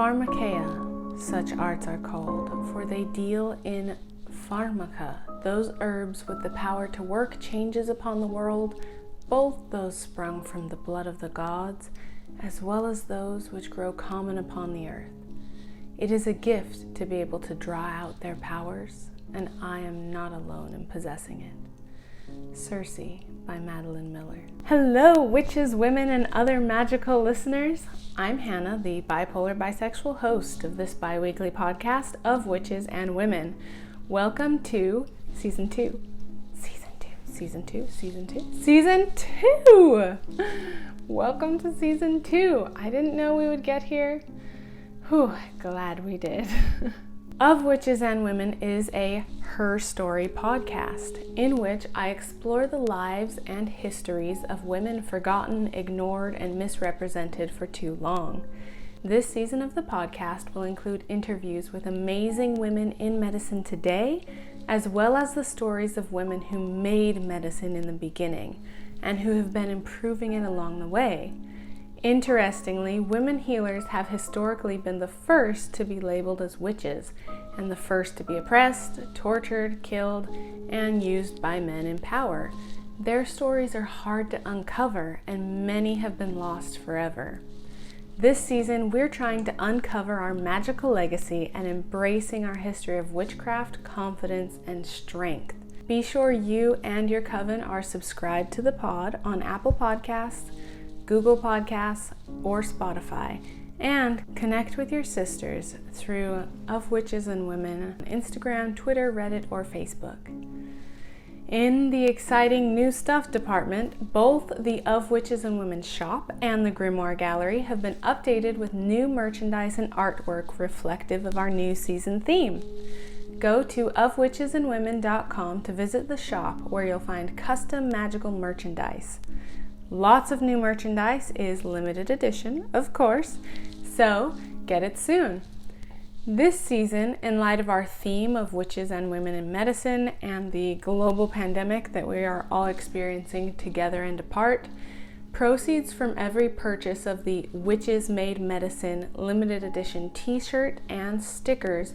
Pharmakeia, such arts are called, for they deal in pharmaca, those herbs with the power to work changes upon the world, both those sprung from the blood of the gods, as well as those which grow common upon the earth. It is a gift to be able to draw out their powers, and I am not alone in possessing it. Circe by Madeline Miller. Hello, witches, women, and other magical listeners. I'm Hannah, the bipolar bisexual host of this bi-weekly podcast of Witches and Women. Welcome to Season 2. Welcome to Season 2. I didn't know we would get here. Whew, glad we did. Of Witches and Women is a herstory podcast in which I explore the lives and histories of women forgotten, ignored, and misrepresented for too long. This season of the podcast will include interviews with amazing women in medicine today, as well as the stories of women who made medicine in the beginning and who have been improving it along the way. Interestingly, women healers have historically been the first to be labeled as witches and the first to be oppressed, tortured, killed, and used by men in power. Their stories are hard to uncover, and many have been lost forever. This season, we're trying to uncover our magical legacy and embracing our history of witchcraft, confidence, and strength. Be sure you and your coven are subscribed to the pod on Apple Podcasts, Google Podcasts, or Spotify, and connect with your sisters through Of Witches and Women on Instagram, Twitter, Reddit, or Facebook. In the exciting new stuff department, both the Of Witches and Women shop and the Grimoire gallery have been updated with new merchandise and artwork reflective of our new season theme. Go to ofwitchesandwomen.com to visit the shop, where you'll find custom magical merchandise. Lots of new merchandise is limited edition, of course, so get it soon. This season, in light of our theme of witches and women in medicine and the global pandemic that we are all experiencing together and apart, proceeds from every purchase of the Witches Made Medicine limited edition t-shirt and stickers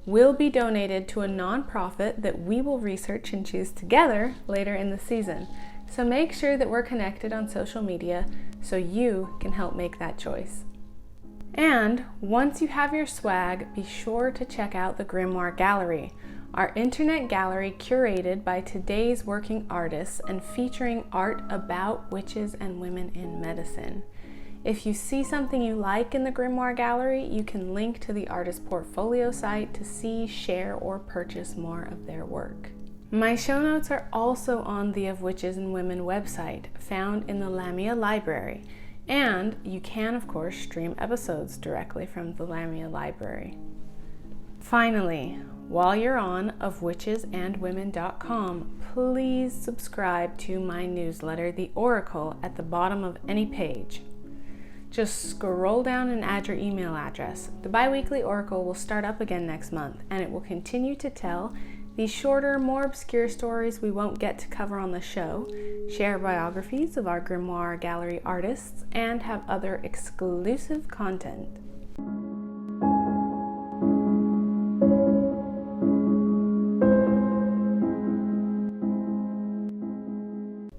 will be donated to a nonprofit that we will research and choose together later in the season. So make sure that we're connected on social media so you can help make that choice. And once you have your swag, be sure to check out the Grimoire Gallery, our internet gallery curated by today's working artists and featuring art about witches and women in medicine. If you see something you like in the Grimoire Gallery, you can link to the artist portfolio site to see, share, or purchase more of their work. My show notes are also on the Of Witches and Women website, found in the Lamia library, and you can, of course, stream episodes directly from the Lamia library. Finally, while you're on ofwitchesandwomen.com, please subscribe to my newsletter, The Oracle, at the bottom of any page. Just scroll down and add your email address. The bi-weekly Oracle will start up again next month, and it will continue to tell these shorter, more obscure stories we won't get to cover on the show, share biographies of our Grimoire Gallery artists, and have other exclusive content.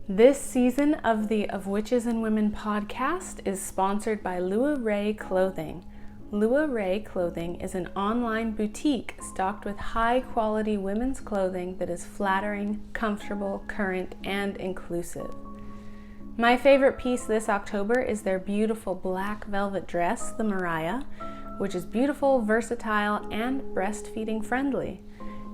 This season of the Of Witches and Women podcast is sponsored by Lua Ray Clothing. Lua Ray Clothing is an online boutique stocked with high-quality women's clothing that is flattering, comfortable, current, and inclusive. My favorite piece this October is their beautiful black velvet dress, the Mariah, which is beautiful, versatile, and breastfeeding friendly.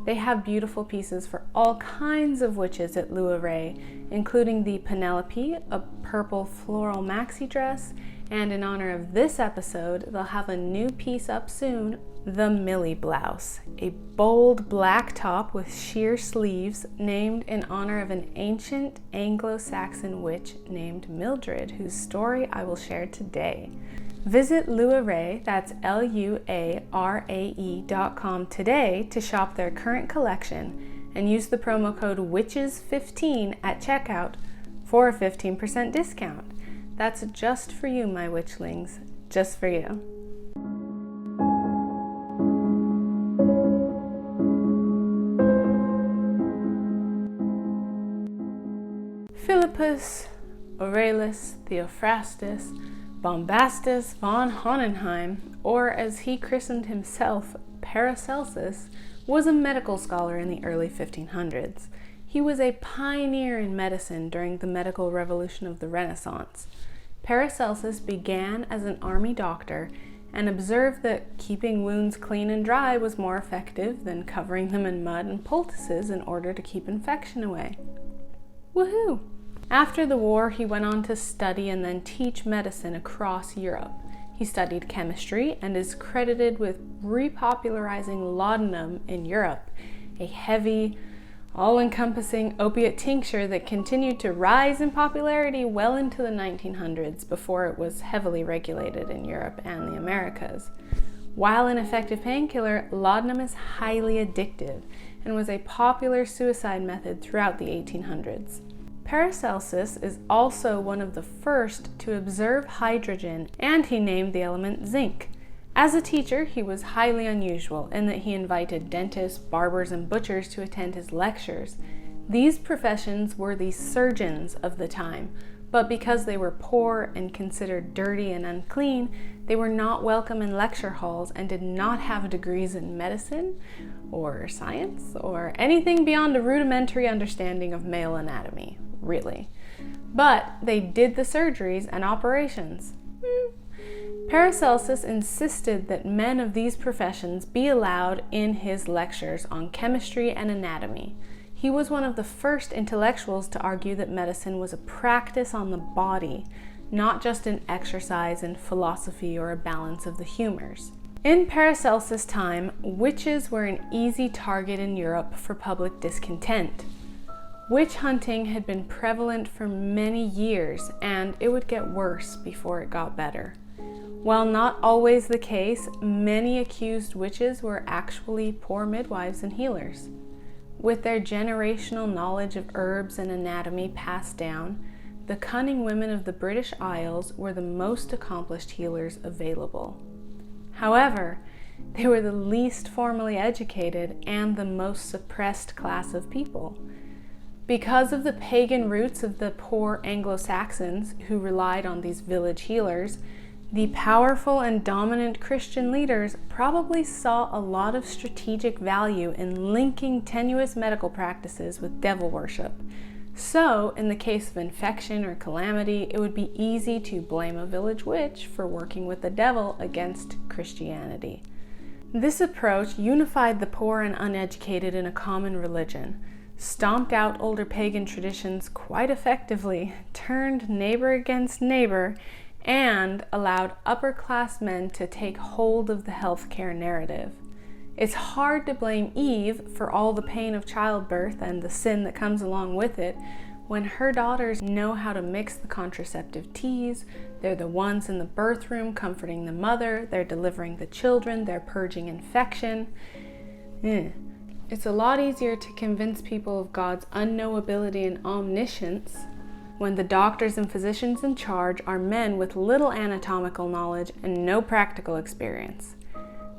They have beautiful pieces for all kinds of witches at Lua Ray, including the Penelope, a purple floral maxi dress, and in honor of this episode, they'll have a new piece up soon, the Millie Blouse, a bold black top with sheer sleeves named in honor of an ancient Anglo-Saxon witch named Mildred, whose story I will share today. Visit Lua Ray, that's LUARAE.com today to shop their current collection and use the promo code WITCHES15 at checkout for a 15% discount. That's just for you, my witchlings, just for you. Oedipus, Aurelius, Theophrastus, Bombastus von Hohenheim, or as he christened himself, Paracelsus, was a medical scholar in the early 1500s. He was a pioneer in medicine during the medical revolution of the Renaissance. Paracelsus began as an army doctor and observed that keeping wounds clean and dry was more effective than covering them in mud and poultices in order to keep infection away. Woohoo! After the war, he went on to study and then teach medicine across Europe. He studied chemistry and is credited with repopularizing laudanum in Europe, a heavy, all-encompassing opiate tincture that continued to rise in popularity well into the 1900s before it was heavily regulated in Europe and the Americas. While an effective painkiller, laudanum is highly addictive and was a popular suicide method throughout the 1800s. Paracelsus is also one of the first to observe hydrogen, and he named the element zinc. As a teacher, he was highly unusual in that he invited dentists, barbers, and butchers to attend his lectures. These professions were the surgeons of the time, but because they were poor and considered dirty and unclean, they were not welcome in lecture halls and did not have degrees in medicine or science or anything beyond a rudimentary understanding of male anatomy, really. But they did the surgeries and operations. Paracelsus insisted that men of these professions be allowed in his lectures on chemistry and anatomy. He was one of the first intellectuals to argue that medicine was a practice on the body, not just an exercise in philosophy or a balance of the humors. In Paracelsus' time, witches were an easy target in Europe for public discontent. Witch hunting had been prevalent for many years, and it would get worse before it got better. While not always the case, many accused witches were actually poor midwives and healers. With their generational knowledge of herbs and anatomy passed down, the cunning women of the British Isles were the most accomplished healers available. However, they were the least formally educated and the most suppressed class of people. Because of the pagan roots of the poor Anglo-Saxons who relied on these village healers, the powerful and dominant Christian leaders probably saw a lot of strategic value in linking tenuous medical practices with devil worship. So, in the case of infection or calamity, it would be easy to blame a village witch for working with the devil against Christianity. This approach unified the poor and uneducated in a common religion, stomped out older pagan traditions quite effectively, turned neighbor against neighbor, and allowed upper-class men to take hold of the healthcare narrative. It's hard to blame Eve for all the pain of childbirth and the sin that comes along with it when her daughters know how to mix the contraceptive teas. They're the ones in the birth room comforting the mother, they're delivering the children, they're purging infection. It's a lot easier to convince people of God's unknowability and omniscience when the doctors and physicians in charge are men with little anatomical knowledge and no practical experience.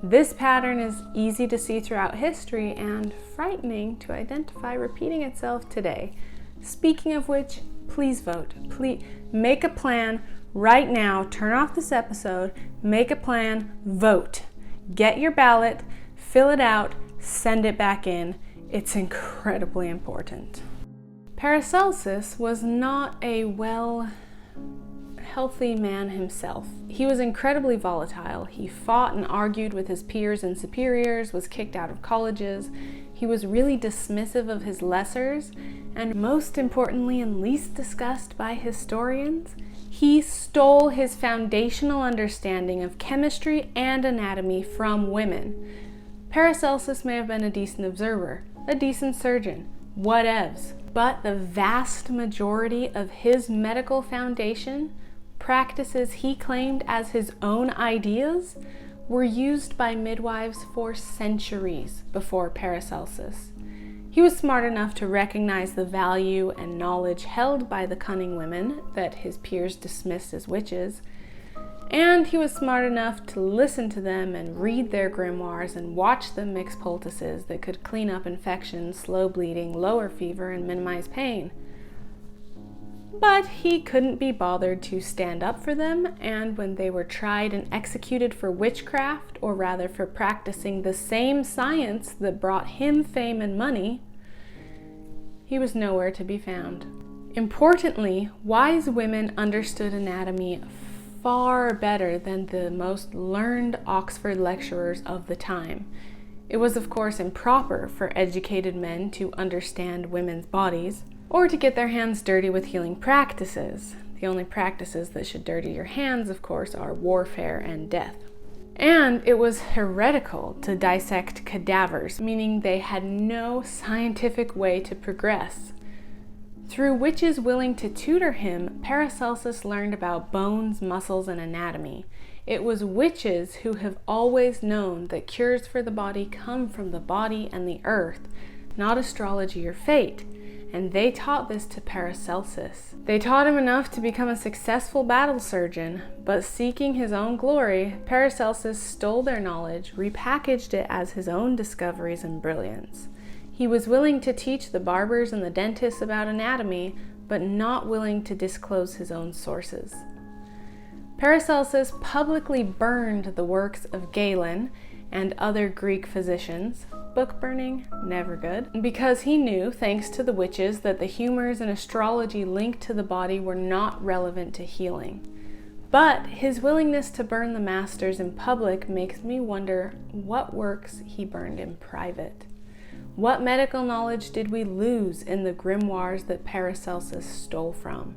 This pattern is easy to see throughout history and frightening to identify repeating itself today. Speaking of which, please vote. Please make a plan right now. Turn off this episode, make a plan, vote. Get your ballot, fill it out, send it back in. It's incredibly important. Paracelsus was not a healthy man himself. He was incredibly volatile. He fought and argued with his peers and superiors, was kicked out of colleges. He was really dismissive of his lessers, and most importantly and least discussed by historians, he stole his foundational understanding of chemistry and anatomy from women. Paracelsus may have been a decent observer, a decent surgeon, whatevs. But the vast majority of his medical foundation, practices he claimed as his own ideas, were used by midwives for centuries before Paracelsus. He was smart enough to recognize the value and knowledge held by the cunning women that his peers dismissed as witches, and he was smart enough to listen to them and read their grimoires and watch them mix poultices that could clean up infections, slow bleeding, lower fever, and minimize pain. but he couldn't be bothered to stand up for them, and when they were tried and executed for witchcraft, or rather for practicing the same science that brought him fame and money, he was nowhere to be found. Importantly, wise women understood anatomy far better than the most learned Oxford lecturers of the time. It was, of course, improper for educated men to understand women's bodies or to get their hands dirty with healing practices. The only practices that should dirty your hands, of course, are warfare and death. And it was heretical to dissect cadavers, meaning they had no scientific way to progress. Through witches willing to tutor him, Paracelsus learned about bones, muscles, and anatomy. It was witches who have always known that cures for the body come from the body and the earth, not astrology or fate, and they taught this to Paracelsus. They taught him enough to become a successful battle surgeon, but seeking his own glory, Paracelsus stole their knowledge, repackaged it as his own discoveries and brilliance. He was willing to teach the barbers and the dentists about anatomy, but not willing to disclose his own sources. Paracelsus publicly burned the works of Galen and other Greek physicians. Book burning, never good, because he knew, thanks to the witches, that the humors and astrology linked to the body were not relevant to healing. But his willingness to burn the masters in public makes me wonder what works he burned in private. What medical knowledge did we lose in the grimoires that Paracelsus stole from?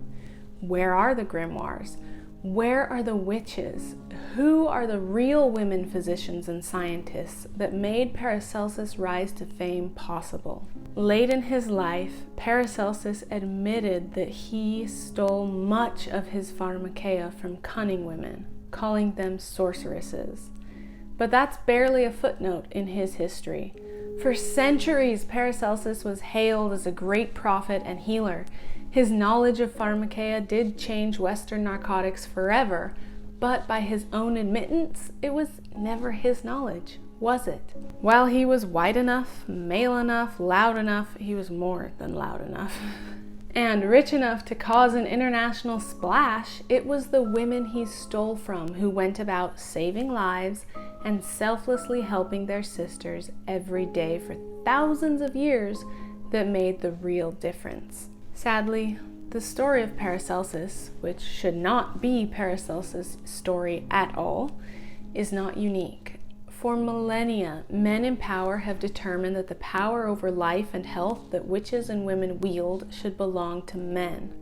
Where are the grimoires? Where are the witches? Who are the real women physicians and scientists that made Paracelsus' rise to fame possible? Late in his life, Paracelsus admitted that he stole much of his pharmakeia from cunning women, calling them sorceresses. But that's barely a footnote in his history. For centuries, Paracelsus was hailed as a great prophet and healer. His knowledge of pharmakeia did change Western narcotics forever, but by his own admittance, it was never his knowledge, was it? While he was white enough, male enough, loud enough, he was more than loud enough. And rich enough to cause an international splash, it was the women he stole from who went about saving lives and selflessly helping their sisters every day for thousands of years that made the real difference. Sadly, the story of Paracelsus, which should not be Paracelsus' story at all, is not unique. For millennia, men in power have determined that the power over life and health that witches and women wield should belong to men.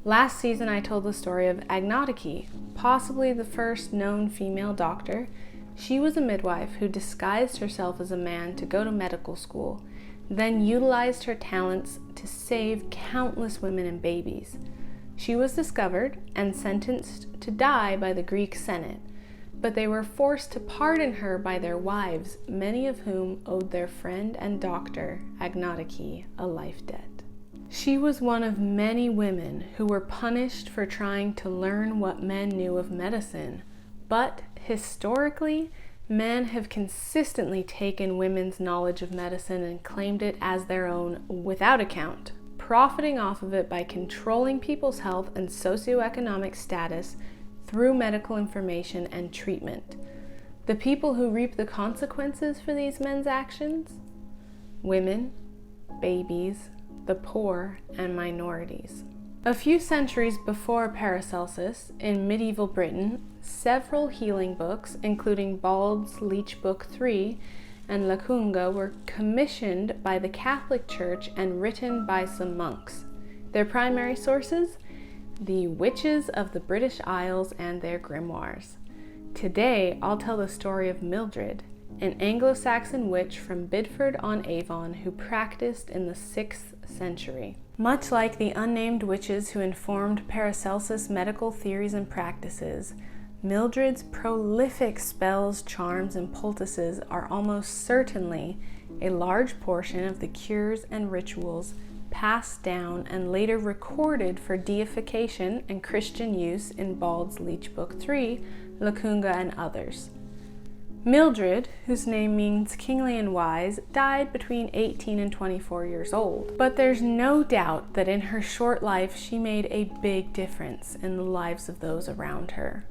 Last season, I told the story of Agnodike, possibly the first known female doctor. She was a midwife who disguised herself as a man to go to medical school, then utilized her talents to save countless women and babies. She was discovered and sentenced to die by the Greek Senate, but they were forced to pardon her by their wives, many of whom owed their friend and doctor, Agnodike, a life debt. She was one of many women who were punished for trying to learn what men knew of medicine, but historically, men have consistently taken women's knowledge of medicine and claimed it as their own without account, profiting off of it by controlling people's health and socioeconomic status through medical information and treatment. The people who reap the consequences for these men's actions? Women, babies, the poor, and minorities. A few centuries before Paracelsus, in medieval Britain, several healing books, including Bald's Leech Book 3 and Lacunga, were commissioned by the Catholic Church and written by some monks. Their primary sources? The witches of the British Isles and their grimoires. Today, I'll tell the story of Mildred, an Anglo-Saxon witch from Bidford-on-Avon who practiced in the 6th century. Much like the unnamed witches who informed Paracelsus' medical theories and practices, Mildred's prolific spells, charms, and poultices are almost certainly a large portion of the cures and rituals passed down and later recorded for deification and Christian use in Bald's Leech Book 3, Lacunga, and others. Mildred, whose name means kingly and wise, died between 18 and 24 years old. But there's no doubt that in her short life she made a big difference in the lives of those around her.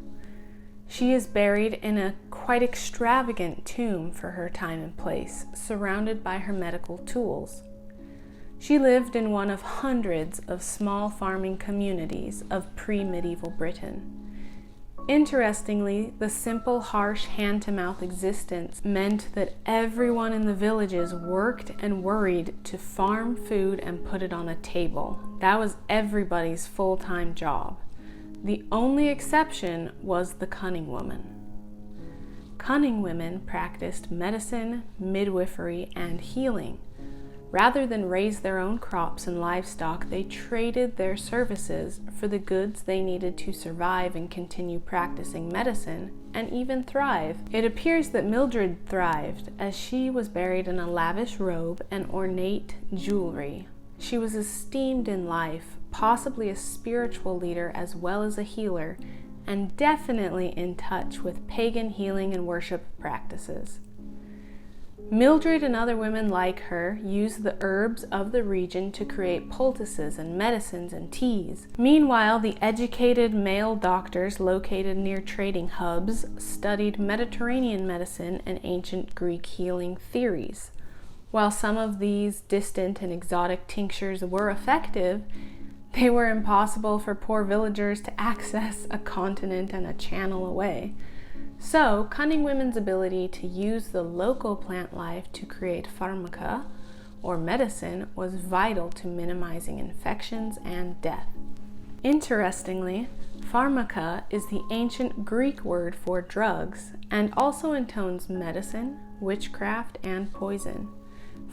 She is buried in a quite extravagant tomb for her time and place, surrounded by her medical tools. She lived in one of hundreds of small farming communities of pre-medieval Britain. Interestingly, the simple, harsh hand-to-mouth existence meant that everyone in the villages worked and worried to farm food and put it on a table. That was everybody's full-time job. The only exception was the cunning woman. Cunning women practiced medicine, midwifery, and healing. Rather than raise their own crops and livestock, they traded their services for the goods they needed to survive and continue practicing medicine and even thrive. It appears that Mildred thrived, as she was buried in a lavish robe and ornate jewelry. She was esteemed in life, possibly a spiritual leader as well as a healer, and definitely in touch with pagan healing and worship practices. Mildred and other women like her used the herbs of the region to create poultices and medicines and teas. Meanwhile, the educated male doctors located near trading hubs studied Mediterranean medicine and ancient Greek healing theories. While some of these distant and exotic tinctures were effective, they were impossible for poor villagers to access a continent and a channel away. So, cunning women's ability to use the local plant life to create pharmaca, or medicine, was vital to minimizing infections and death. Interestingly, pharmaca is the ancient Greek word for drugs and also intones medicine, witchcraft, and poison.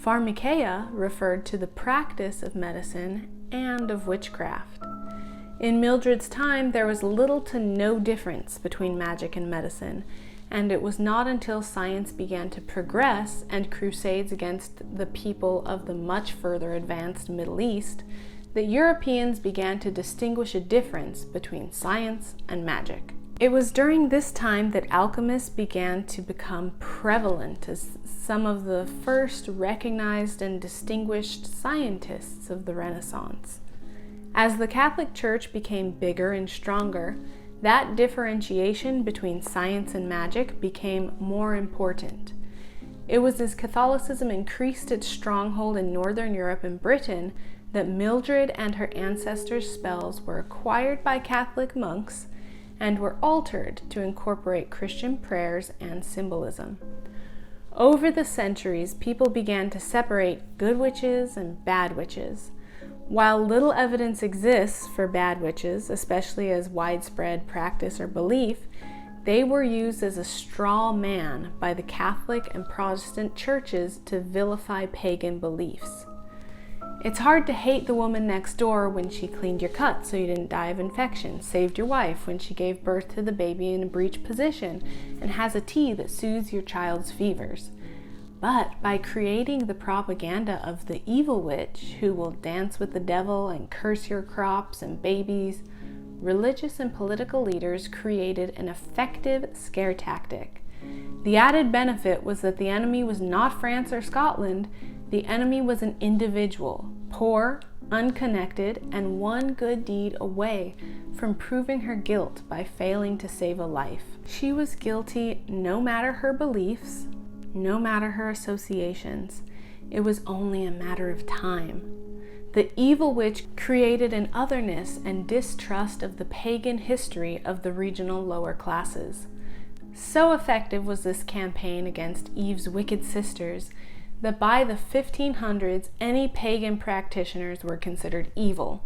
Pharmakeia referred to the practice of medicine and of witchcraft. In Mildred's time, there was little to no difference between magic and medicine, and it was not until science began to progress and crusades against the people of the much further advanced Middle East that Europeans began to distinguish a difference between science and magic. It was during this time that alchemists began to become prevalent as some of the first recognized and distinguished scientists of the Renaissance. As the Catholic Church became bigger and stronger, that differentiation between science and magic became more important. It was as Catholicism increased its stronghold in Northern Europe and Britain that Mildred and her ancestors' spells were acquired by Catholic monks and were altered to incorporate Christian prayers and symbolism. Over the centuries, people began to separate good witches and bad witches. While little evidence exists for bad witches, especially as widespread practice or belief, they were used as a straw man by the Catholic and Protestant churches to vilify pagan beliefs. It's hard to hate the woman next door when she cleaned your cut so you didn't die of infection, saved your wife when she gave birth to the baby in a breech position, and has a tea that soothes your child's fevers. But by creating the propaganda of the evil witch who will dance with the devil and curse your crops and babies, religious and political leaders created an effective scare tactic. The added benefit was that the enemy was not France or Scotland. The enemy was an individual, poor, unconnected, and one good deed away from proving her guilt by failing to save a life. She was guilty no matter her beliefs, no matter her associations. It was only a matter of time. The evil witch created an otherness and distrust of the pagan history of the regional lower classes. So effective was this campaign against Eve's wicked sisters that by the 1500s, any pagan practitioners were considered evil,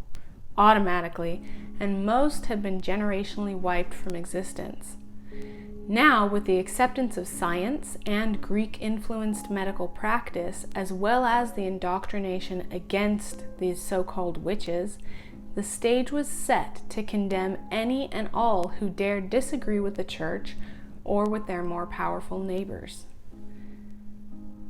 automatically, and most had been generationally wiped from existence. Now, with the acceptance of science and Greek-influenced medical practice, as well as the indoctrination against these so-called witches, the stage was set to condemn any and all who dared disagree with the church or with their more powerful neighbors.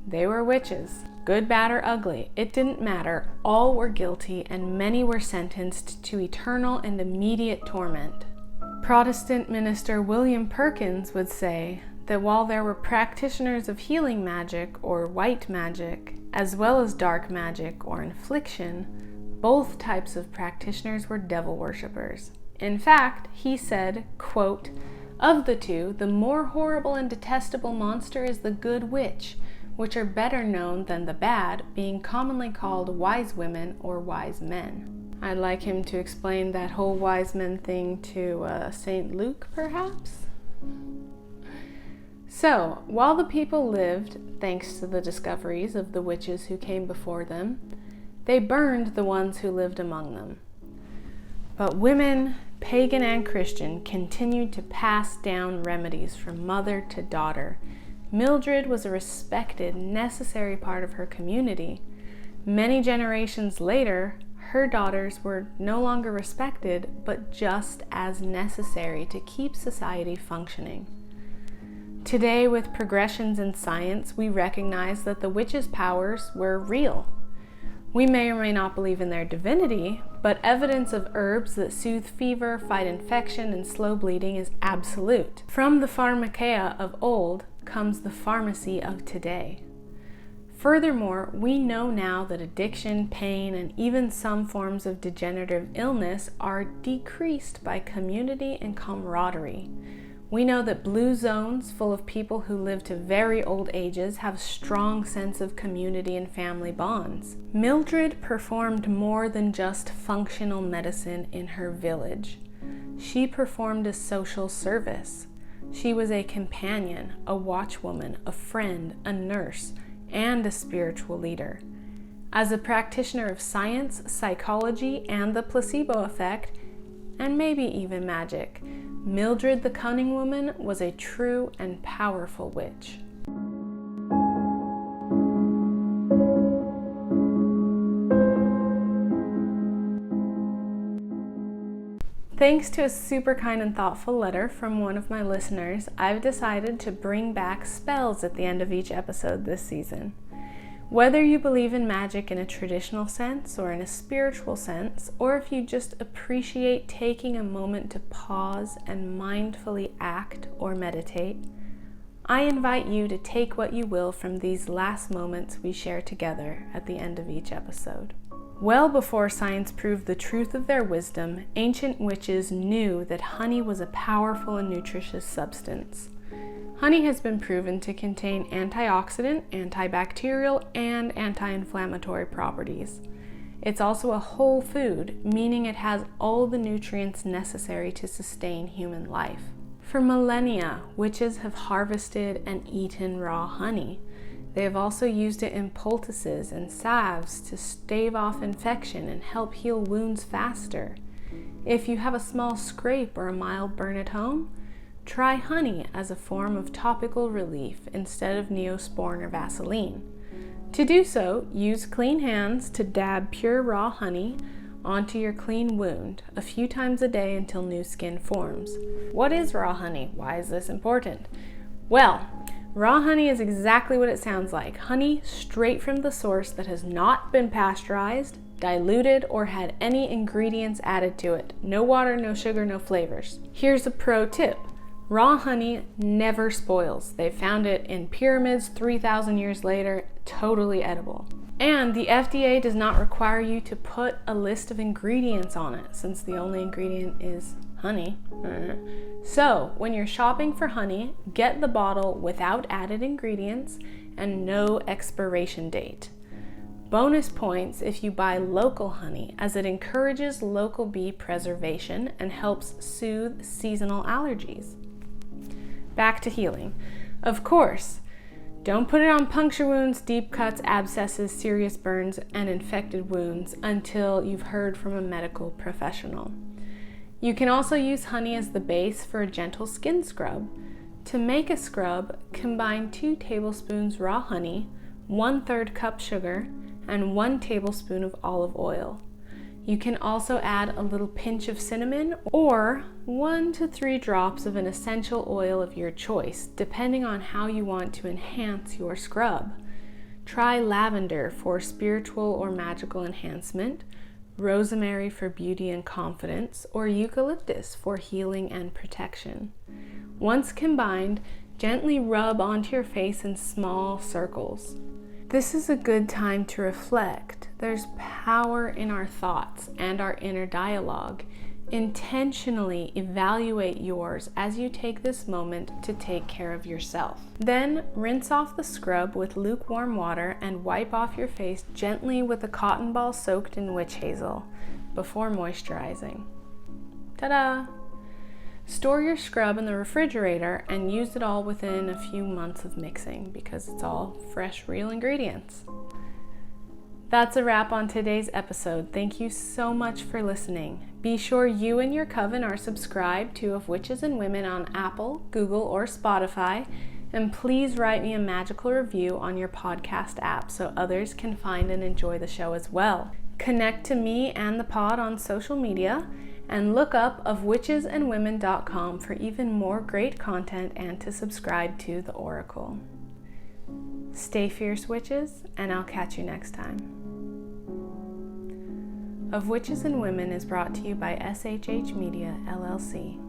They were witches, good, bad, or ugly. It didn't matter. All were guilty, and many were sentenced to eternal and immediate torment. Protestant minister William Perkins would say, that while there were practitioners of healing magic or white magic, as well as dark magic or infliction, both types of practitioners were devil worshippers. In fact, he said, quote, "Of the two, the more horrible and detestable monster is the good witch, which are better known than the bad, being commonly called wise women or wise men." I'd like him to explain that whole wise men thing to St. Luke, perhaps? So, while the people lived, thanks to the discoveries of the witches who came before them, they burned the ones who lived among them. But women, pagan and Christian, continued to pass down remedies from mother to daughter. Mildred was a respected, necessary part of her community. Many generations later, her daughters were no longer respected, but just as necessary to keep society functioning. Today, with progressions in science, we recognize that the witches' powers were real. We may or may not believe in their divinity, but evidence of herbs that soothe fever, fight infection, and slow bleeding is absolute. From the pharmakeia of old comes the pharmacy of today. Furthermore, we know now that addiction, pain, and even some forms of degenerative illness are decreased by community and camaraderie. We know that blue zones full of people who live to very old ages have strong sense of community and family bonds. Mildred performed more than just functional medicine in her village. She performed a social service. She was a companion, a watchwoman, a friend, a nurse, and a spiritual leader. As a practitioner of science, psychology, and the placebo effect, and maybe even magic, Mildred the Cunning Woman was a true and powerful witch. Thanks to a super kind and thoughtful letter from one of my listeners, I've decided to bring back spells at the end of each episode this season. Whether you believe in magic in a traditional sense or in a spiritual sense, or if you just appreciate taking a moment to pause and mindfully act or meditate, I invite you to take what you will from these last moments we share together at the end of each episode. Well before science proved the truth of their wisdom, ancient witches knew that honey was a powerful and nutritious substance. Honey has been proven to contain antioxidant, antibacterial, and anti-inflammatory properties. It's also a whole food, meaning it has all the nutrients necessary to sustain human life. For millennia, witches have harvested and eaten raw honey. They have also used it in poultices and salves to stave off infection and help heal wounds faster. If you have a small scrape or a mild burn at home, try honey as a form of topical relief instead of Neosporin or Vaseline. To do so, use clean hands to dab pure raw honey onto your clean wound a few times a day until new skin forms. What is raw honey? Why is this important? Well, raw honey is exactly what it sounds like. Honey straight from the source that has not been pasteurized, diluted, or had any ingredients added to it. No water, no sugar, no flavors. Here's a pro tip. Raw honey never spoils. They found it in pyramids 3,000 years later, totally edible. And the FDA does not require you to put a list of ingredients on it, since the only ingredient is honey. So, when you're shopping for honey, get the bottle without added ingredients and no expiration date. Bonus points if you buy local honey, as it encourages local bee preservation and helps soothe seasonal allergies. Back to healing. Of course, don't put it on puncture wounds, deep cuts, abscesses, serious burns, and infected wounds until you've heard from a medical professional. You can also use honey as the base for a gentle skin scrub. To make a scrub, combine 2 tablespoons raw honey, 1/3 cup sugar, and 1 tablespoon of olive oil. You can also add a little pinch of cinnamon or 1 to 3 drops of an essential oil of your choice, depending on how you want to enhance your scrub. Try lavender for spiritual or magical enhancement, rosemary for beauty and confidence, or eucalyptus for healing and protection. Once combined, gently rub onto your face in small circles. This is a good time to reflect. There's power in our thoughts and our inner dialogue. Intentionally evaluate yours as you take this moment to take care of yourself. Then rinse off the scrub with lukewarm water and wipe off your face gently with a cotton ball soaked in witch hazel before moisturizing. Ta-da! Store your scrub in the refrigerator and use it all within a few months of mixing because it's all fresh, real ingredients. That's a wrap on today's episode. Thank you so much for listening. Be sure you and your coven are subscribed to Of Witches and Women on Apple, Google, or Spotify, and please write me a magical review on your podcast app so others can find and enjoy the show as well. Connect to me and the pod on social media, and look up ofwitchesandwomen.com for even more great content and to subscribe to the Oracle. Stay fierce, witches, and I'll catch you next time. Of Witches and Women is brought to you by SHH Media, LLC.